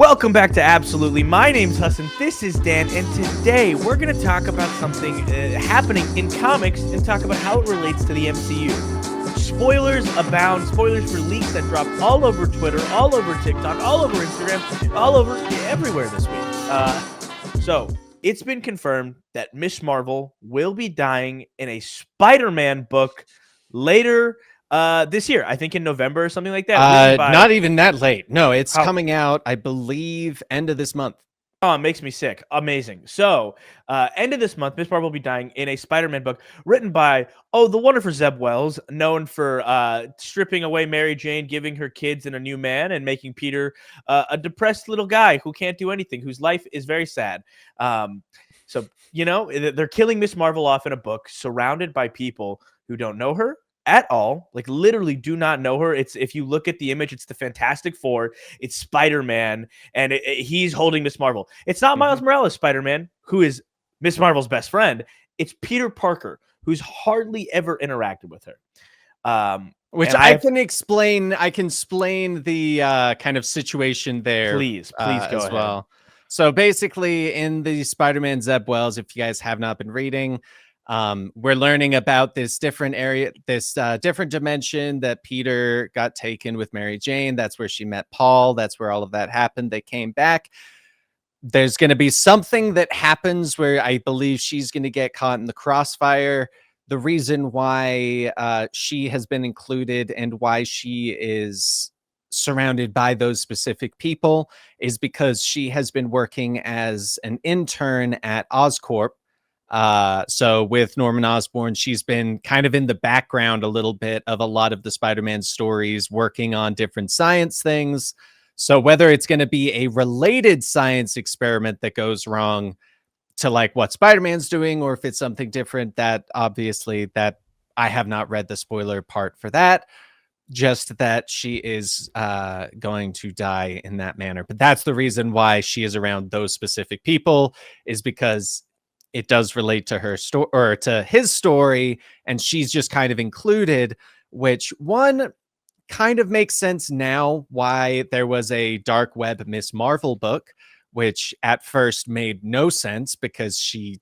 Welcome back to Absolutely. My name's Hassan. This is Dan, and today we're going to talk about something happening in comics and talk about how it relates to the MCU. Spoilers abound. Spoilers for leaks that dropped all over Twitter, all over TikTok, all over Instagram, all over everywhere this week. So it's been confirmed that Miss Marvel will be dying in a Spider-Man book later this year. I think in November or something like that. Not even that late. No, it's coming out, I believe, end of this month. Oh, it makes me sick. Amazing. So, end of this month, Miss Marvel will be dying in a Spider-Man book written by, the wonderful Zeb Wells, known for stripping away Mary Jane, giving her kids and a new man, and making Peter a depressed little guy who can't do anything, whose life is very sad. So, they're killing Miss Marvel off in a book surrounded by people who don't know her at all, like literally do not know her. It's, if you look at the image, it's the Fantastic Four, it's Spider-Man, and he's holding Miss Marvel. It's not Miles Morales Spider-Man, who is Miss Marvel's best friend. It's Peter Parker, who's hardly ever interacted with her. Which I can explain. I can explain the kind of situation there. Please go as ahead. Well. So basically, in the Spider-Man Zeb Wells, if you guys have not been reading, we're learning about this different area, this different dimension that Peter got taken with Mary Jane. That's where she met Paul. That's where all of that happened. They came back. There's going to be something that happens where I believe she's going to get caught in the crossfire. The reason why she has been included and why she is surrounded by those specific people is because she has been working as an intern at Oscorp. So with Norman Osborn, she's been kind of in the background a little bit of a lot of the Spider-Man stories, working on different science things. So whether it's going to be a related science experiment that goes wrong to like what Spider-Man's doing, or if it's something different, that obviously that I have not read the spoiler part for that, just that she is going to die in that manner. But that's the reason why she is around those specific people, is because it does relate to her story or to his story, and she's just kind of included, which one kind of makes sense now why there was a Dark Web Miss Marvel book, which at first made no sense because she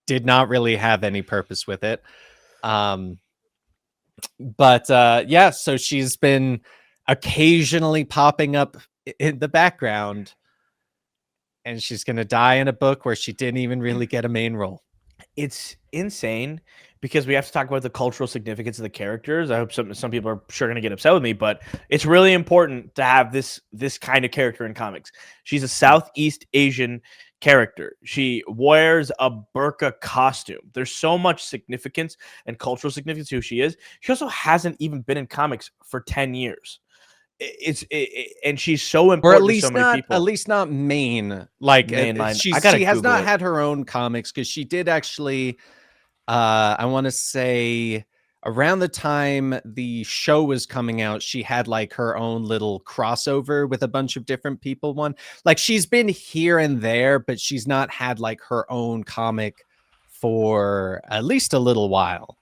did not really have any purpose with it. Yeah, so she's been occasionally popping up in the background, and she's going to die in a book where she didn't even really get a main role. It's insane because we have to talk about the cultural significance of the characters. I hope some people are sure going to get upset with me, but it's really important to have this kind of character in comics. She's a Southeast Asian character. She wears a burqa costume. There's so much significance and cultural significance to who she is. She also hasn't even been in comics for 10 years. And she's so important, or at least to so many people. At least not main, like mainline. She has not had her own comics, because she did actually. I want to say around the time the show was coming out, she had like her own little crossover with a bunch of different people. Like she's been here and there, but she's not had like her own comic for at least a little while.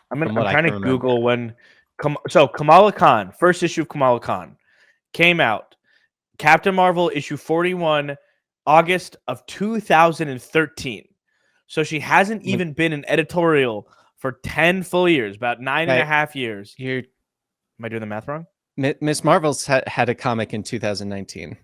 I'm trying to Google when. So Kamala Khan, first issue of Kamala Khan, came out. Captain Marvel issue 41, August of 2013. So she hasn't even been an editorial for 10 full years, about 9.5 years. Am I doing the math wrong? Miss Marvel's had a comic in 2019.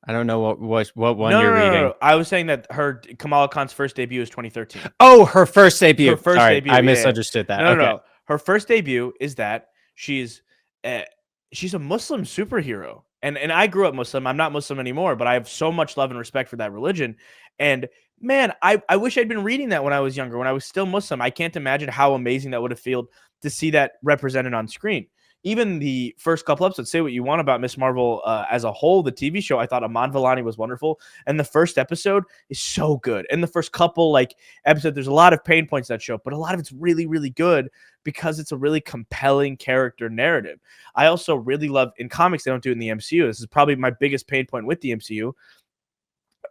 I don't know what one you're reading. No. I was saying that her Kamala Khan's first debut is 2013. Oh, her first debut. Sorry, I misunderstood that. No. Her first debut is that she's a Muslim superhero. And I grew up Muslim. I'm not Muslim anymore, but I have so much love and respect for that religion. And man, I wish I'd been reading that when I was younger, when I was still Muslim. I can't imagine how amazing that would have felt to see that represented on screen. Even the first couple episodes, say what you want about Miss Marvel as a whole, the TV show, I thought Aman Vellani was wonderful. And the first episode is so good. And the first couple episodes, there's a lot of pain points in that show, but a lot of it's really, really good because it's a really compelling character narrative. I also really love, in comics, they don't do it in the MCU. This is probably my biggest pain point with the MCU.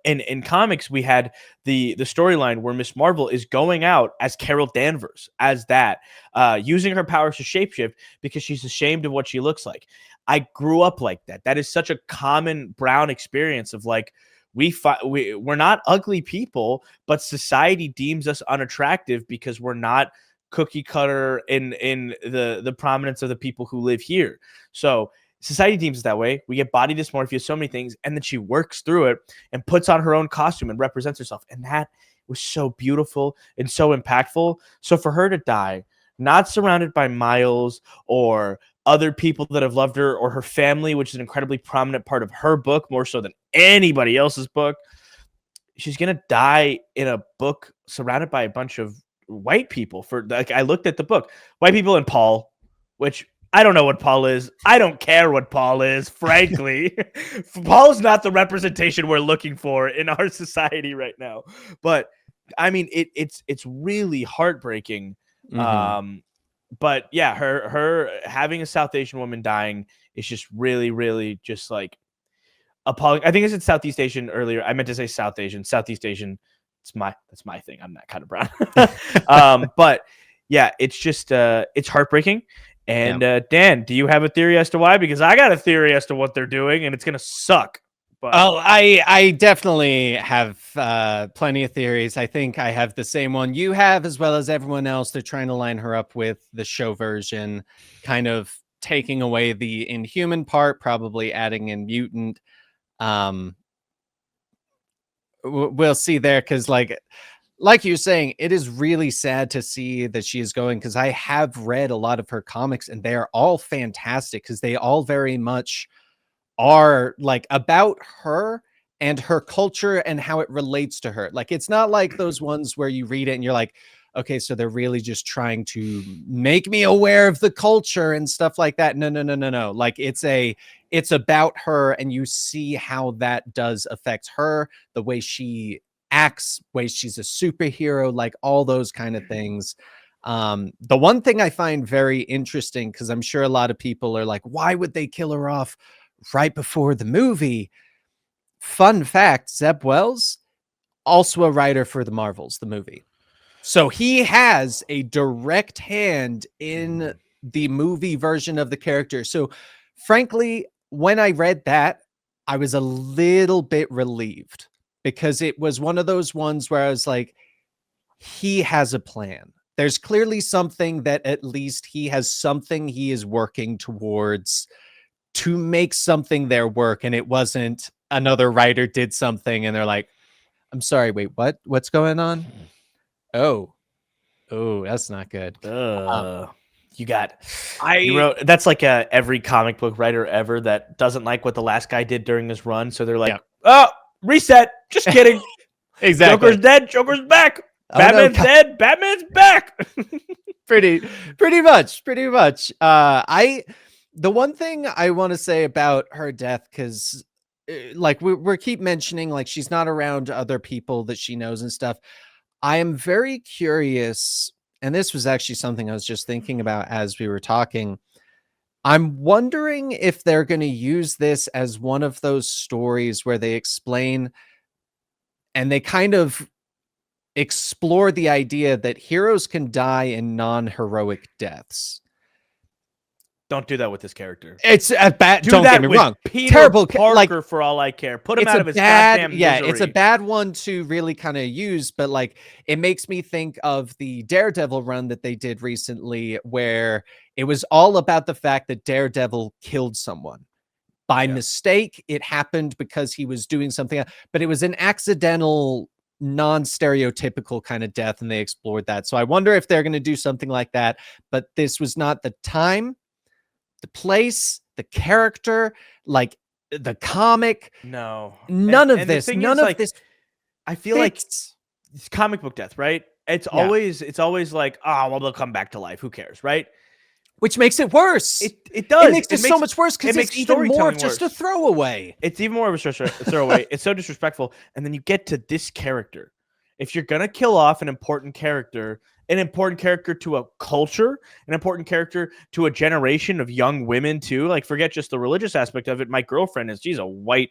in comics, we had the storyline where Miss Marvel is going out as Carol Danvers, as that, using her powers to shapeshift because she's ashamed of what she looks like. I grew up like that. That is such a common brown experience of like, we're not ugly people, but society deems us unattractive because we're not cookie cutter in the prominence of the people who live here. So society deems it that way. We get body dysmorphia, so many things, and then she works through it and puts on her own costume and represents herself. And that was so beautiful and so impactful. So for her to die, not surrounded by Miles or other people that have loved her or her family, which is an incredibly prominent part of her book, more so than anybody else's book, she's gonna die in a book surrounded by a bunch of white people. For like, I looked at the book, white people and Paul, which I don't know what Paul is. I don't care what Paul is, frankly. Paul's not the representation we're looking for in our society right now. But I mean, it's really heartbreaking. But yeah, her having a South Asian woman dying is just really, really just like appalling. I think I said Southeast Asian earlier. I meant to say South Asian, Southeast Asian. That's my thing. I'm that kind of brown. But yeah, it's just it's heartbreaking. And Dan, do you have a theory as to why? Because I got a theory as to what they're doing, and it's gonna suck. But I definitely have plenty of theories. I think I have the same one you have, as well as everyone else. They're trying to line her up with the show version, kind of taking away the Inhuman part, probably adding in mutant. We'll see there, because like you're saying, it is really sad to see that she is going, because I have read a lot of her comics and they are all fantastic, because they all very much are like about her and her culture and how it relates to her. Like, it's not like those ones where you read it and you're like, okay, so they're really just trying to make me aware of the culture and stuff like that. No. Like, it's about her, and you see how that does affect her, the way she acts, way she's a superhero, like all those kind of things. The one thing I find very interesting, because I'm sure a lot of people are like, why would they kill her off right before the movie? Fun fact, Zeb Wells, also a writer for the Marvels, the movie. So he has a direct hand in the movie version of the character. So frankly, when I read that, I was a little bit relieved, because it was one of those ones where I was like, he has a plan. There's clearly something that at least he has something he is working towards to make something there work. And it wasn't another writer did something and they're like, I'm sorry, wait, what's going on? Oh, that's not good. You wrote, that's like every comic book writer ever that doesn't like what the last guy did during his run. So they're like, oh, reset. Just kidding. Exactly. Joker's dead. Joker's back. Batman's dead. Batman's back. pretty much. The one thing I want to say about her death, because like we keep mentioning, like, she's not around other people that she knows and stuff. I am very curious, and this was actually something I was just thinking about as we were talking. I'm wondering if they're going to use this as one of those stories where they explain and they kind of explore the idea that heroes can die in non-heroic deaths. Don't do that with this character. It's a bad. Don't get me wrong. Peter Terrible Parker, like, for all I care. Put him out of his goddamn misery. Yeah, it's a bad one to really kind of use, but like, it makes me think of the Daredevil run that they did recently, where it was all about the fact that Daredevil killed someone by mistake. It happened because he was doing something, but it was an accidental, non-stereotypical kind of death, and they explored that. So I wonder if they're going to do something like that, but this was not the time, the place, the character, like the comic. No, none of this. I feel like it's comic book death, right? It's always like, oh, well, they'll come back to life. Who cares, right? Which makes it worse. It does. It makes it so much worse, because it's even more of just a throwaway. It's even more of a throwaway. It's so disrespectful. And then you get to this character, if you're gonna kill off an important character to a culture, an important character to a generation of young women too. Like, forget just the religious aspect of it. My girlfriend she's a white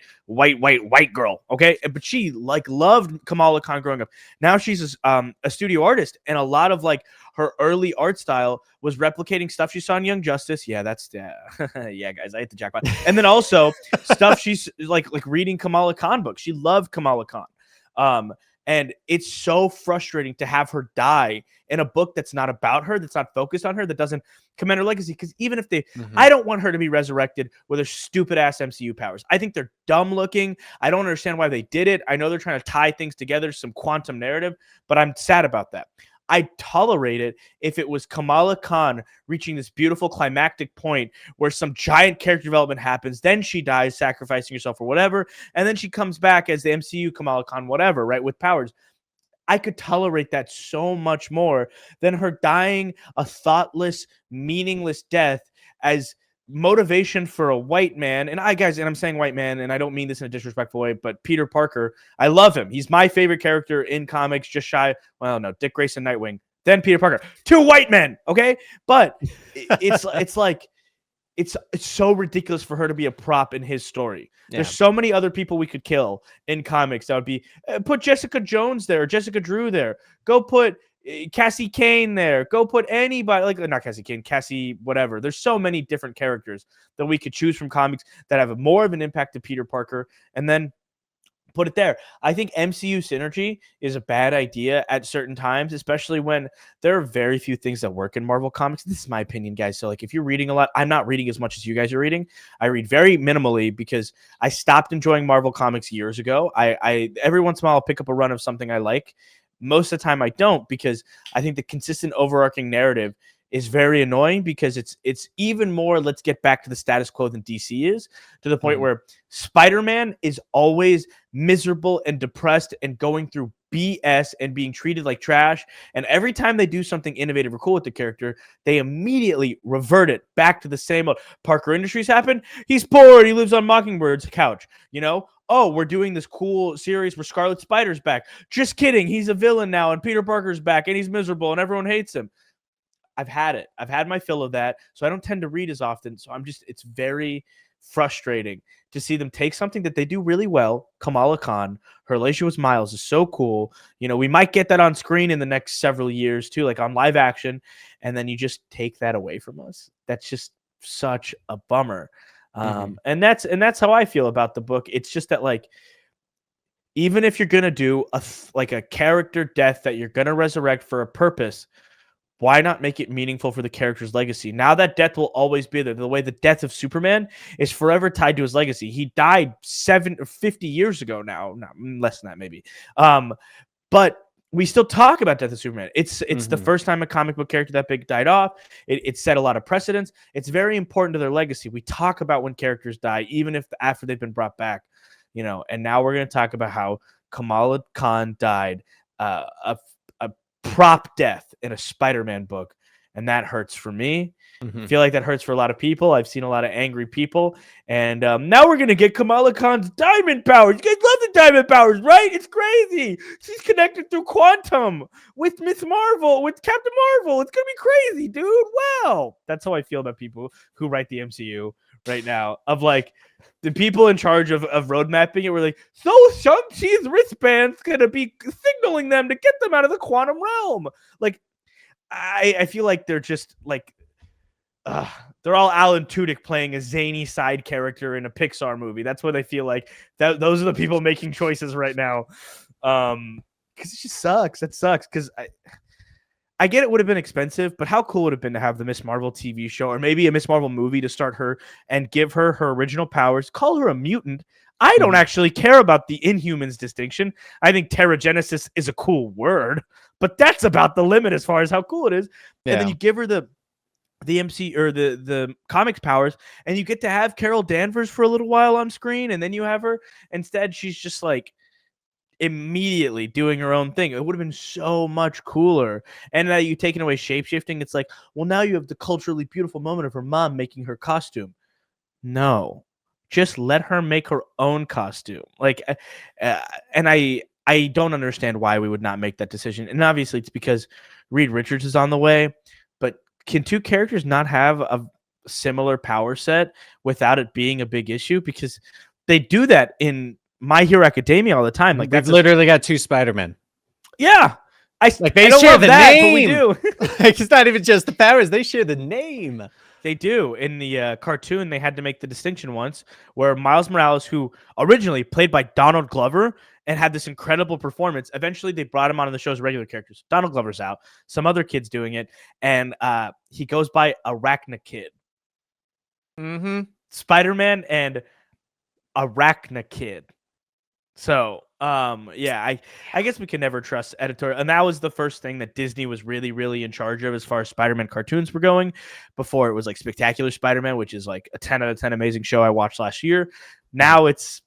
girl, okay, but she like loved Kamala Khan growing up. Now she's a studio artist, and a lot of like her early art style was replicating stuff she saw in Young Justice. Yeah, that's yeah, guys, I hit the jackpot. And then also stuff she's like reading Kamala Khan books. She loved Kamala Khan. And it's so frustrating to have her die in a book that's not about her, that's not focused on her, that doesn't commend her legacy. Because even if I don't want her to be resurrected with her stupid ass MCU powers. I think they're dumb looking. I don't understand why they did it. I know they're trying to tie things together, some quantum narrative, but I'm sad about that. I'd tolerate it if it was Kamala Khan reaching this beautiful climactic point where some giant character development happens, then she dies, sacrificing herself or whatever, and then she comes back as the MCU Kamala Khan, whatever, right, with powers. I could tolerate that so much more than her dying a thoughtless, meaningless death as motivation for a white man. And I'm saying white man, and I don't mean this in a disrespectful way, but Peter Parker, I love him. He's my favorite character in comics, just shy. Well, no, Dick Grayson, Nightwing, then Peter Parker. 2 white men, okay? But it's like it's so ridiculous for her to be a prop in his story. Yeah. There's so many other people we could kill in comics. That would be put Jessica Jones there, or Jessica Drew there. Go put Cassie Kane there. Go put anybody, like not Cassie Kane, Cassie whatever. There's so many different characters that we could choose from comics that have more of an impact to Peter Parker, and then put it there. I think MCU synergy is a bad idea at certain times, especially when there are very few things that work in Marvel comics. This is my opinion, guys. So like if you're reading a lot, I'm not reading as much as you guys are reading. I read very minimally because I stopped enjoying Marvel comics years ago. I every once in a while I'll pick up a run of something I like. Most of the time I don't, because I think the consistent overarching narrative is very annoying, because it's even more let's get back to the status quo than DC is, to the point where Spider-Man is always miserable and depressed and going through BS and being treated like trash. And every time they do something innovative or cool with the character, they immediately revert it back to the same old. Parker Industries happened. He's poor. He lives on Mockingbird's couch, you know? Oh, we're doing this cool series where Scarlet Spider's back. Just kidding. He's a villain now, and Peter Parker's back, and he's miserable, and everyone hates him. I've had it. I've had my fill of that. So I don't tend to read as often. So it's very frustrating to see them take something that they do really well. Kamala Khan, her relationship with Miles is so cool. You know, we might get that on screen in the next several years too, like on live action. And then you just take that away from us. That's just such a bummer. And that's how I feel about the book. It's just that, like, even if you're going to do a character death that you're going to resurrect for a purpose, why not make it meaningful for the character's legacy? Now that death will always be there. The way the death of Superman is forever tied to his legacy. He died 50 years ago now. Not less than that, maybe. But we still talk about Death of Superman. It's the first time a comic book character that big died off. It set a lot of precedents. It's very important to their legacy. We talk about when characters die, even if after they've been brought back. You know, and now we're going to talk about how Kamala Khan died a prop death in a Spider-Man book, and that hurts for me. I feel like that hurts for a lot of people. I've seen a lot of angry people, and now we're gonna get Kamala Khan's diamond powers. You guys love the diamond powers, right? It's crazy. She's connected through quantum with Miss Marvel, with Captain Marvel. It's gonna be crazy, dude. Wow, that's how I feel about people who write the MCU right now. Of like the people in charge of road mapping it were like, so Shang-Chi's wristband's gonna be signaling them to get them out of the quantum realm. Like, I feel like they're just like, they're all Alan Tudyk playing a zany side character in a Pixar movie. That's what I feel like. Those are the people making choices right now. Because it just sucks. That sucks. Because I get it would have been expensive, but how cool would it have been to have the Miss Marvel TV show, or maybe a Miss Marvel movie to start her and give her her original powers, call her a mutant. I don't actually care about the Inhumans distinction. I think Terrigenesis is a cool word, but that's about the limit as far as how cool it is. Yeah. And then you give her the MC or the comics powers, and you get to have Carol Danvers for a little while on screen, and then you have her. Instead, she's just like immediately doing her own thing. It would have been so much cooler. And now you taking away shapeshifting. It's like, well, now you have the culturally beautiful moment of her mom making her costume. No, just let her make her own costume. Like, and I I don't understand why we would not make that decision. And obviously, it's because Reed Richards is on the way. But can two characters not have a similar power set without it being a big issue? Because they do that in My Hero Academia all the time. Like We've literally got two Spider-Men. Yeah. Like they I don't share love the that, name. but we do. Like it's not even just the powers; they share the name. They do. In the cartoon, they had to make the distinction once where Miles Morales, who originally played by Donald Glover and had this incredible performance, eventually they brought him onto the show's regular characters. Donald Glover's out, some other kid's doing it, and he goes by Arachnakid. Mm-hmm. Spider-Man and Arachnakid. So, yeah, I guess we can never trust editorial. And that was the first thing that Disney was really, really in charge of as far as Spider-Man cartoons were going. Before it was like Spectacular Spider-Man, which is like a 10 out of 10 amazing show I watched last year. Now it's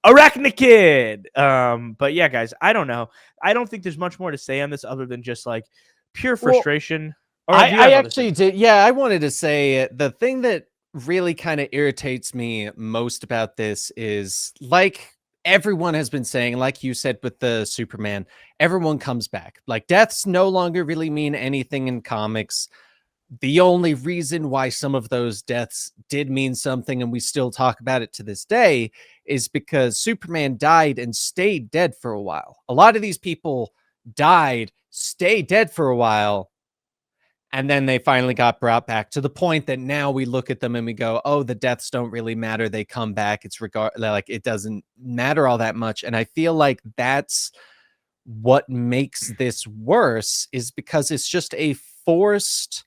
Arachnakid. But yeah, guys, I don't know. I don't think there's much more to say on this other than just like pure frustration. I actually did. Yeah, I wanted to say the thing that really kind of irritates me most about this is like everyone has been saying, like you said with the Superman, everyone comes back. Like deaths no longer really mean anything in comics. The only reason why some of those deaths did mean something and we still talk about it to this day is because Superman died and stayed dead for a while. A lot of these people died, stayed dead for a while, and then they finally got brought back to the point that now we look at them and we go, oh, the deaths don't really matter. They come back. It's like it doesn't matter all that much. And I feel like that's what makes this worse is because it's just a forced.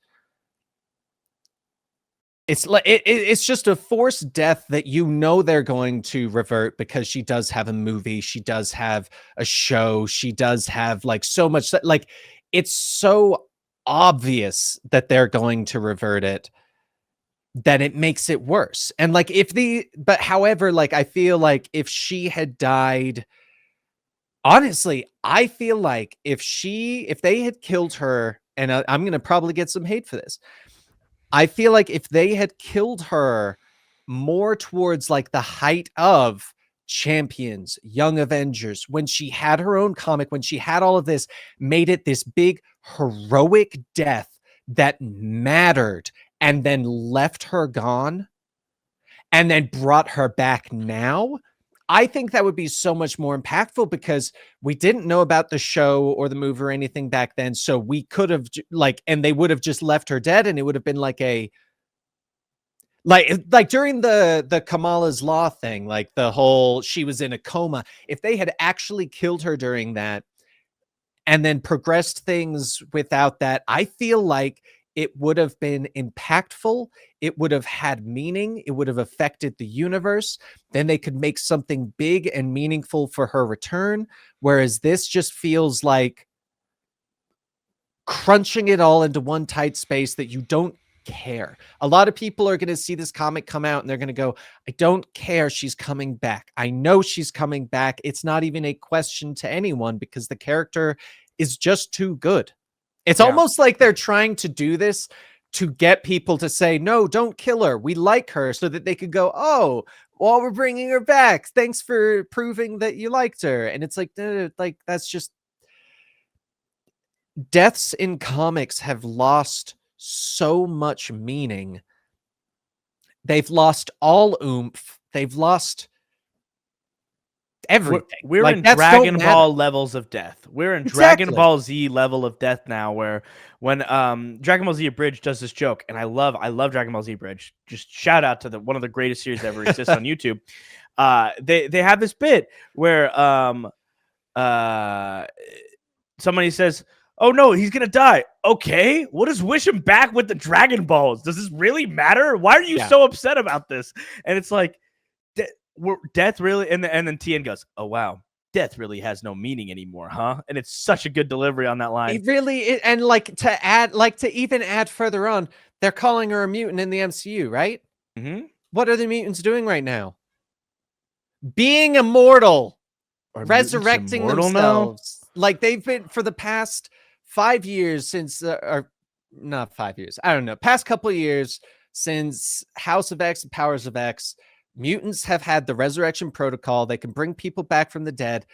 It's like it's just a forced death that you know they're going to revert because she does have a movie, she does have a show, she does have like so much like it's so obvious that they're going to revert it that it makes it worse. And like but however, like I feel like if she had died, honestly, I feel like if they had killed her, and I'm gonna probably get some hate for this, I feel like if they had killed her more towards like the height of Champions, Young Avengers, when she had her own comic, when she had all of this, made it this big heroic death that mattered, and then left her gone, and then brought her back now, I think that would be so much more impactful because we didn't know about the show or the movie or anything back then. So we could have and they would have just left her dead, and it would have been like a like during the Kamala's Law thing, like the whole she was in a coma. If they had actually killed her during that and then progressed things without that, I feel like it would have been impactful. It would have had meaning. It would have affected the universe. Then they could make something big and meaningful for her return. Whereas this just feels like crunching it all into one tight space that you don't care. A lot of people are going to see this comic come out and they're going to go, I don't care. She's coming back. I know she's coming back. It's not even a question to anyone because the character is just too good. It's almost like they're trying to do this to get people to say, no, don't kill her. We like her, so that they could go, oh, well, we're bringing her back. Thanks for proving that you liked her. And it's like, that's just deaths in comics have lost so much meaning. They've lost all oomph. They've lost everything. We're like, in Dragon Ball levels of death. We're in Dragon Ball Z level of death now, where when Dragon Ball Z Abridged does this joke, and I love Dragon Ball Z Abridged. Just shout out to one of the greatest series that ever exists on YouTube. They have this bit where somebody says, oh no, he's gonna die. Okay, we'll just wish him back with the Dragon Balls. Does this really matter? Why are you so upset about this? And it's like, death really, and then Tien goes, oh wow, death really has no meaning anymore, huh? And it's such a good delivery on that line. It really, and like to even add further on, they're calling her a mutant in the MCU, right? Mm-hmm. What are the mutants doing right now? Being immortal, resurrecting themselves. Now? Like they've been for the past 5 years since, or not 5 years, I don't know, past couple of years since House of X and Powers of X. Mutants have had the resurrection protocol. They can bring people back from the dead.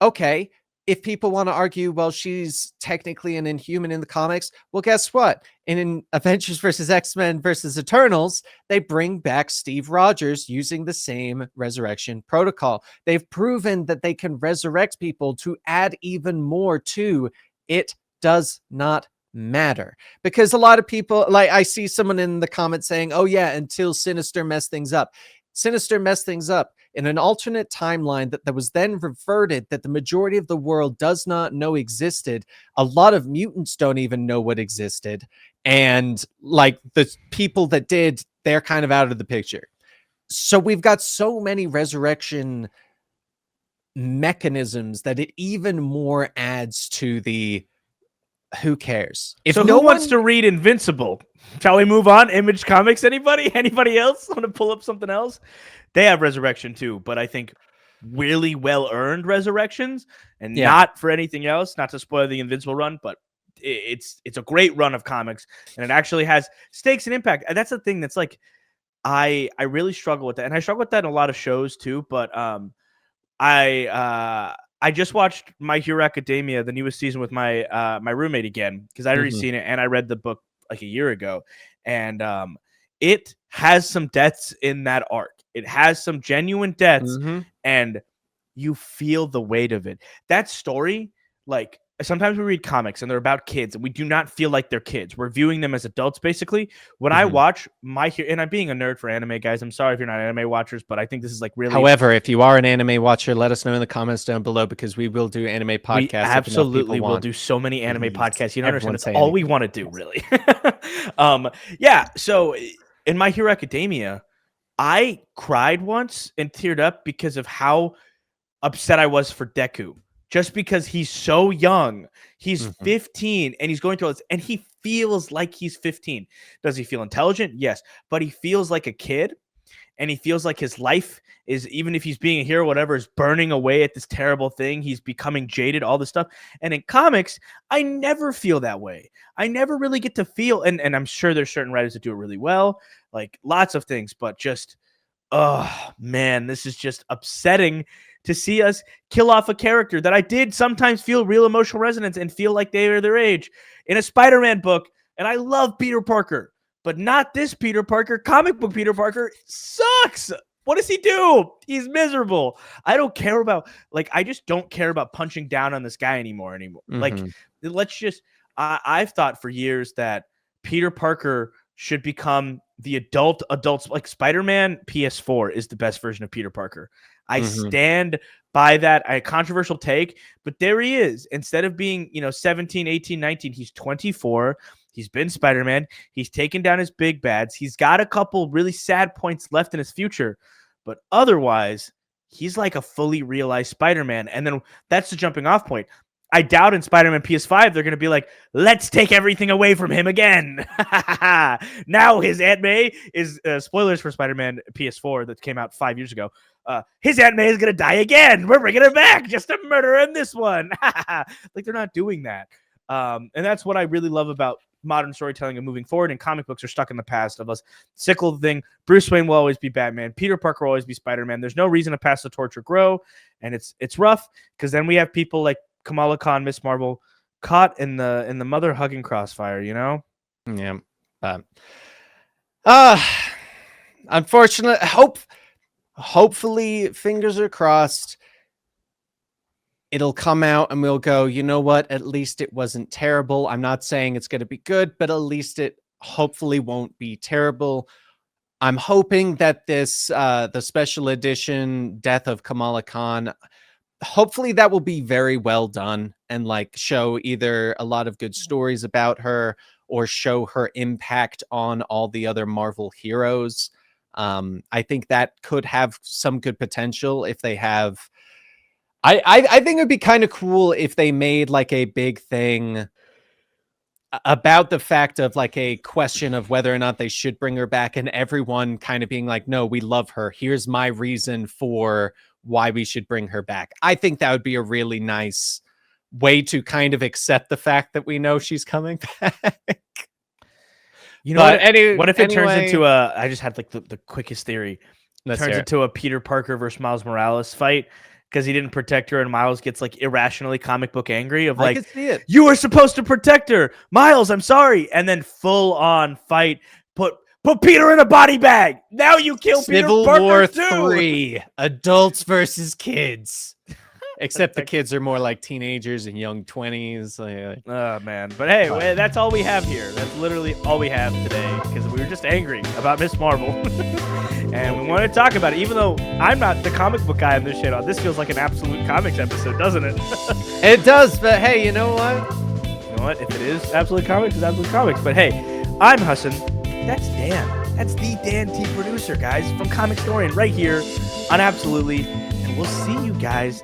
okay, if people want to argue, well, she's technically an Inhuman in the comics, well, guess what? In Avengers versus X-Men versus Eternals, they bring back Steve Rogers using the same resurrection protocol. They've proven that they can resurrect people to add even more to it. Does not matter, because a lot of people, like, I see someone in the comments saying, oh yeah, until Sinister messed things up. Sinister messed things up in an alternate timeline that was then reverted, that the majority of the world does not know existed. A lot of mutants don't even know what existed. And like the people that did, they're kind of out of the picture. So we've got so many resurrection mechanisms that it even more adds to the who cares. If so who wants to read Invincible? Shall we move on? Image Comics, anybody? Anybody else want to pull up something else? They have resurrection too, but I think really well-earned resurrections, and not for anything else, not to spoil the Invincible run, but it's a great run of comics, and it actually has stakes and impact. And that's the thing that's like, I really struggle with that, and I struggle with that in a lot of shows too, but I just watched My Hero Academia, the newest season, with my my roommate again, because I'd already seen it and I read the book like a year ago, and it has some deaths in that arc. It has some genuine deaths, and you feel the weight of it. That story, like, sometimes we read comics and they're about kids and we do not feel like they're kids. We're viewing them as adults, basically. When I watch My Hero, and I'm being a nerd for anime, guys. I'm sorry if you're not anime watchers, but I think this is like really. However, if you are an anime watcher, let us know in the comments down below, because we will do anime podcasts. We absolutely will do so many anime podcasts. You don't understand. That's all we want to do, really. Yeah. So in My Hero Academia, I cried once and teared up because of how upset I was for Deku. Just because he's so young. He's 15 and he's going through all this, and he feels like he's 15. Does he feel intelligent? Yes. But he feels like a kid, and he feels like his life is, even if he's being a hero, whatever, is burning away at this terrible thing. He's becoming jaded, all this stuff. And in comics, I never feel that way. I never really get to feel, and I'm sure there's certain writers that do it really well, like lots of things, but just, oh man, this is just upsetting to see us kill off a character that I did sometimes feel real emotional resonance and feel like they are their age in a Spider-Man book. And I love Peter Parker, but not this Peter Parker. Comic book Peter Parker sucks. What does he do? He's miserable. I don't care about, like, I just don't care about punching down on this guy anymore. Like, let's just, I've thought for years that Peter Parker should become the adults, like Spider-Man PS4 is the best version of Peter Parker. I stand by that. A controversial take, but there he is. Instead of being, 17, 18, 19, he's 24. He's been Spider-Man. He's taken down his big bads. He's got a couple really sad points left in his future, but otherwise, he's like a fully realized Spider-Man. And then that's the jumping off point. I doubt in Spider-Man PS5 they're going to be like, let's take everything away from him again. Now his Aunt May is, spoilers for Spider-Man PS4 that came out 5 years ago. His Aunt May is going to die again. We're bringing her back just to murder him this one. Like, they're not doing that. And that's what I really love about modern storytelling and moving forward. And comic books are stuck in the past of us. Sickle thing. Bruce Wayne will always be Batman. Peter Parker will always be Spider-Man. There's no reason to pass the torch or grow. And it's rough, because then we have people like Kamala Khan, Miss Marvel, caught in the mother hugging crossfire, Yeah. Unfortunately, hopefully, fingers are crossed, it'll come out and we'll go, you know what? At least it wasn't terrible. I'm not saying it's going to be good, but at least it hopefully won't be terrible. I'm hoping that this, the special edition Death of Kamala Khan, hopefully that will be very well done and like show either a lot of good stories about her or show her impact on all the other Marvel heroes. I think that could have some good potential if they have. I think it would be kind of cool if they made like a big thing about the fact of like a question of whether or not they should bring her back, and everyone kind of being like, no, we love her. Here's my reason for why we should bring her back. I think that would be a really nice way to kind of accept the fact that we know she's coming back. What if it turns into a, I just had like the quickest theory. Turns into a Peter Parker versus Miles Morales fight, because he didn't protect her, and Miles gets like irrationally comic book angry of I like, could see it. you were supposed to protect her, Miles. I'm sorry, and then full on fight. Put Peter in a body bag. Now you kill Civil Peter Parker War too. 3, adults versus kids. Except the kids are more like teenagers and young 20s. Oh man, but hey, that's all we have here. That's literally all we have today because we were just angry about Miss Marvel, and we want to talk about it. Even though I'm not the comic book guy on this channel, this feels like an absolute comics episode, doesn't it? It does, but hey, you know what? You know what? If it is absolute comics, it's absolute comics. But hey, I'm Hassan. That's Dan. That's the Dan T producer, guys, from Comic Historian, right here on Absolutely. And we'll see you guys